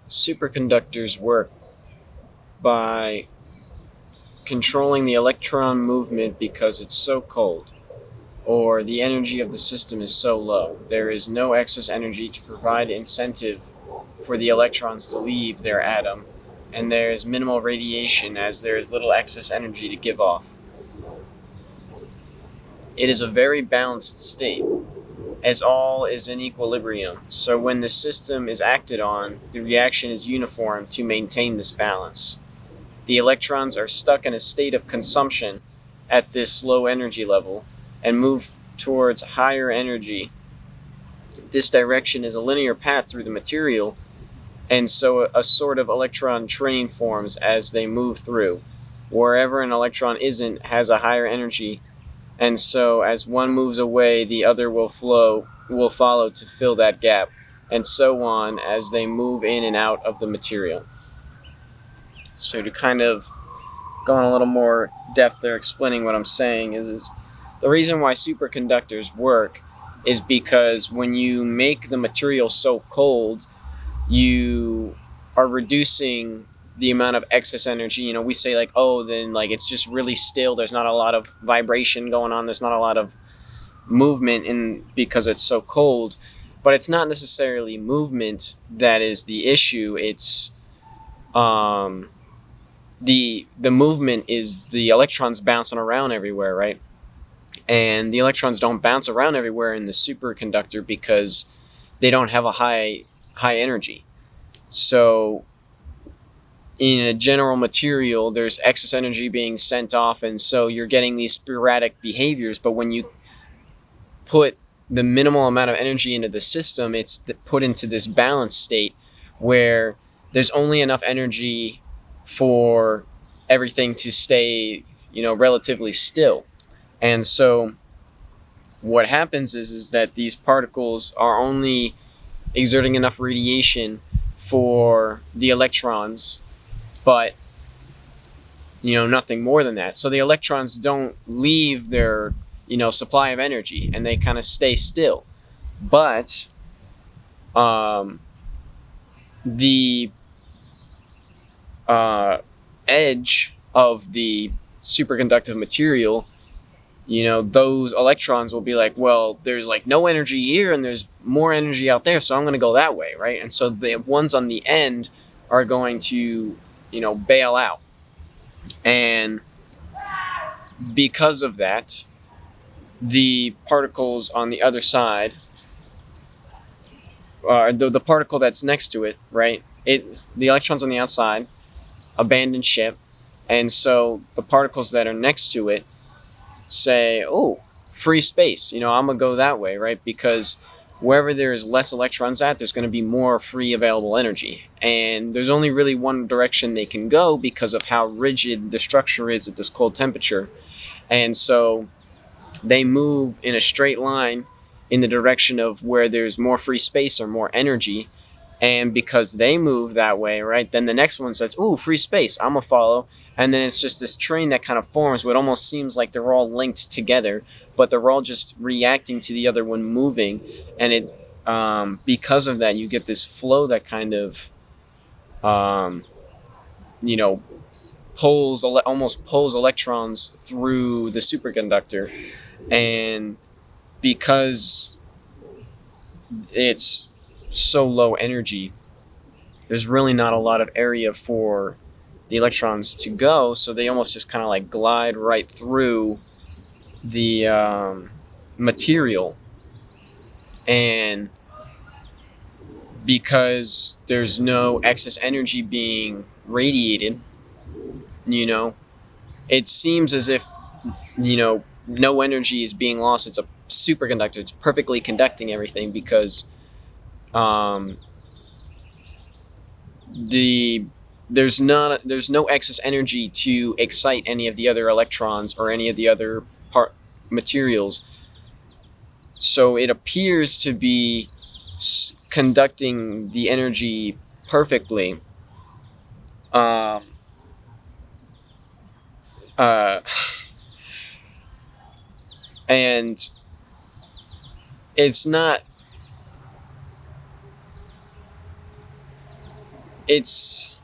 Superconductors work by controlling the electron movement because it's so cold, or the energy of the system is so low. There is no excess energy to provide incentive for the electrons to leave their atom, and there is minimal radiation as there is little excess energy to give off. It is a very balanced state, as all is in equilibrium, so when the system is acted on, the reaction is uniform to maintain this balance. The electrons are stuck in a state of consumption at this low energy level and move towards higher energy. This direction is a linear path through the material, and so a sort of electron train forms as they move through. Wherever an electron isn't has a higher energy, and so as one moves away, the other will follow to fill that gap, and so on as they move in and out of the material. So to kind of go in a little more depth there explaining what I'm saying is the reason why superconductors work is because when you make the material so cold, you are reducing the amount of excess energy. You know, we say like, oh, then like it's just really still. There's not a lot of vibration going on. There's not a lot of movement in because it's so cold. But it's not necessarily movement that is the issue. It's the movement is the electrons bouncing around everywhere, right? And the electrons don't bounce around everywhere in the superconductor because they don't have a high energy. So in a general material, there's excess energy being sent off, and so you're getting these sporadic behaviors. But when you put the minimal amount of energy into the system, it's put into this balanced state where there's only enough energy for everything to stay, relatively still. And so what happens is that these particles are only exerting enough radiation for the electrons, but nothing more than that. So the electrons don't leave their supply of energy, and they kind of stay still. But the edge of the superconductive material, those electrons will be like, well, there's like no energy here and there's more energy out there, so I'm going to go that way, right? And so the ones on the end are going to, bail out. And because of that, the particles on the other side, the particle that's next to it, right? The electrons on the outside abandon ship, and so the particles that are next to it say, oh, free space, I'm gonna go that way, right? Because wherever there's less electrons at, there's going to be more free available energy, and there's only really one direction they can go because of how rigid the structure is at this cold temperature. And so they move in a straight line in the direction of where there's more free space or more energy. And because they move that way, right, then the next one says, ooh, free space, I'm gonna follow. And then it's just this train that kind of forms, but it almost seems like they're all linked together, but they're all just reacting to the other one moving. And it, because of that, you get this flow that kind of, almost pulls electrons through the superconductor. And because it's so low energy, there's really not a lot of area for the electrons to go, so they almost just kind of like glide right through the material. And because there's no excess energy being radiated, it seems as if no energy is being lost. It's a superconductor. It's perfectly conducting everything because there's no excess energy to excite any of the other electrons or any of the other materials. So it appears to be conducting the energy perfectly. And it's not it's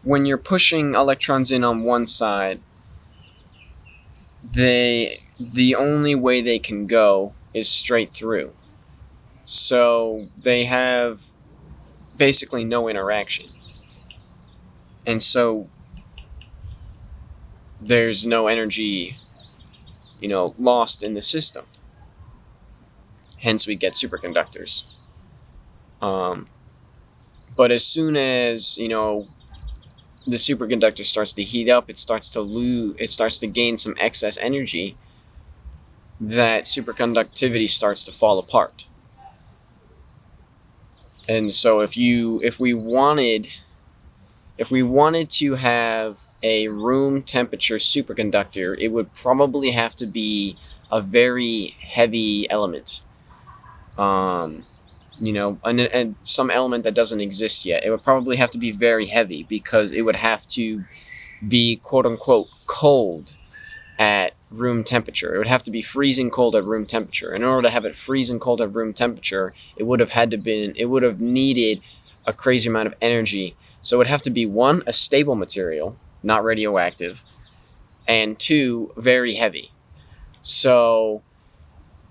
when you're pushing electrons in on one side, the only way they can go is straight through. So they have basically no interaction. And so there's no energy, lost in the system. Hence we get superconductors. But as soon as, the superconductor starts to heat up, it starts to gain some excess energy, that superconductivity starts to fall apart. And so if we wanted to have a room temperature superconductor, it would probably have to be a very heavy element. And some element that doesn't exist yet. It would probably have to be very heavy, because it would have to be quote unquote cold at room temperature. It would have to be freezing cold at room temperature. In order to have it freezing cold at room temperature, it would have needed a crazy amount of energy. So it would have to be, one, a stable material, not radioactive, and two, very heavy. So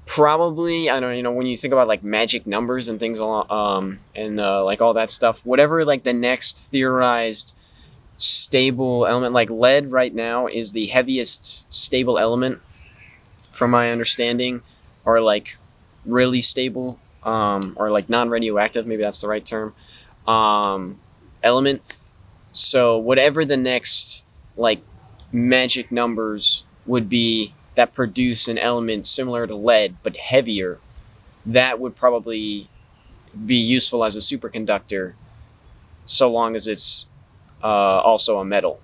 probably, I don't know, when you think about like magic numbers and things along, like all that stuff, whatever like the next theorized stable element, like lead right now is the heaviest stable element from my understanding, or like really stable, or like non-radioactive, maybe that's the right term, element. So whatever the next like magic numbers would be that produce an element similar to lead but heavier, that would probably be useful as a superconductor, so long as it's also a metal.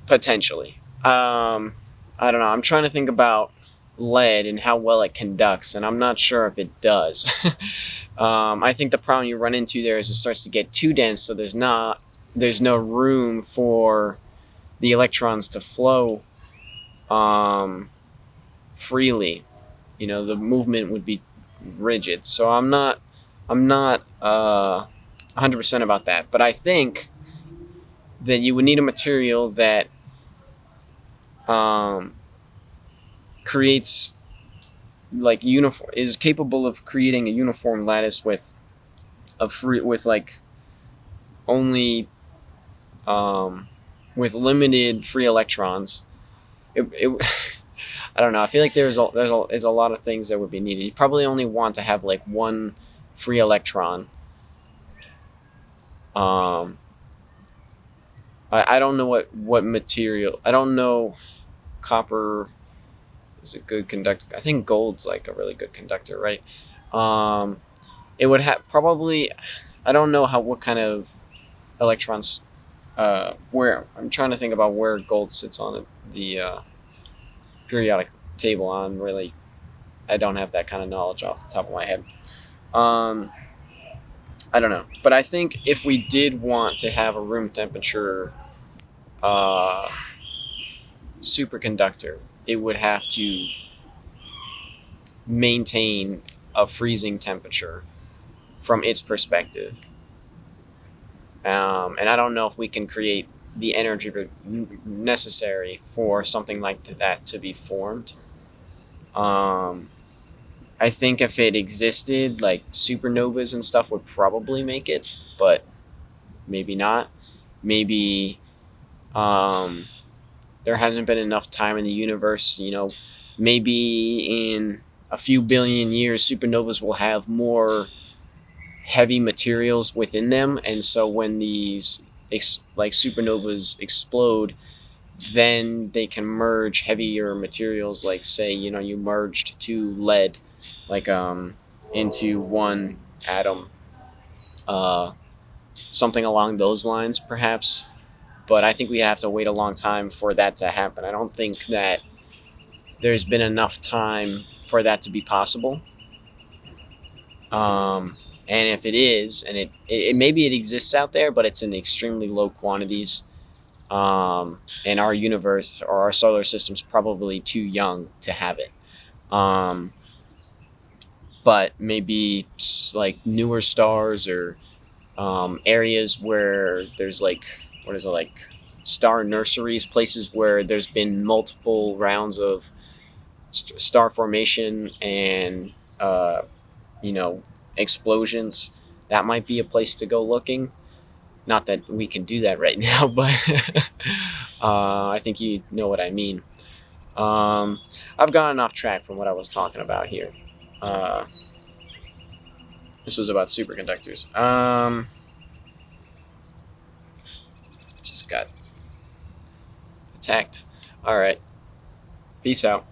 Potentially. I don't know. I'm trying to think about lead and how well it conducts, and I'm not sure if it does. I think the problem you run into there is it starts to get too dense, so there's no room for the electrons to flow freely. The movement would be rigid. So I'm not 100% about that. But I think that you would need a material that creates like is capable of creating a uniform lattice with only with limited free electrons. I don't know. I feel like there's a lot of things that would be needed. You probably only want to have like one free electron. I don't know what material. I don't know. Copper is a good conductor. I think gold's like a really good conductor, right? It would have probably. I don't know what kind of electrons. Where I'm trying to think about where gold sits on the periodic table. I don't have that kind of knowledge off the top of my head. I don't know, but I think if we did want to have a room temperature superconductor, it would have to maintain a freezing temperature from its perspective. And I don't know if we can create the energy necessary for something like that to be formed. I think if it existed, like supernovas and stuff would probably make it, but maybe not. Maybe there hasn't been enough time in the universe. Maybe in a few billion years, supernovas will have more heavy materials within them, and so when these like supernovas explode, then they can merge heavier materials, like say you merged two lead like into one atom, something along those lines perhaps. But I think we have to wait a long time for that to happen. I don't think that there's been enough time for that to be possible. And if it is, and it maybe it exists out there, but it's in extremely low quantities. And our universe or our solar system's probably too young to have it. but maybe like newer stars or areas where there's like, what is it, like star nurseries, places where there's been multiple rounds of star formation and you know, explosions. That might be a place to go looking. Not that we can do that right now, but I think you know what I mean. Um, I've gotten off track from what I was talking about here. Uh, this was about superconductors. Just got attacked. All right. Peace out.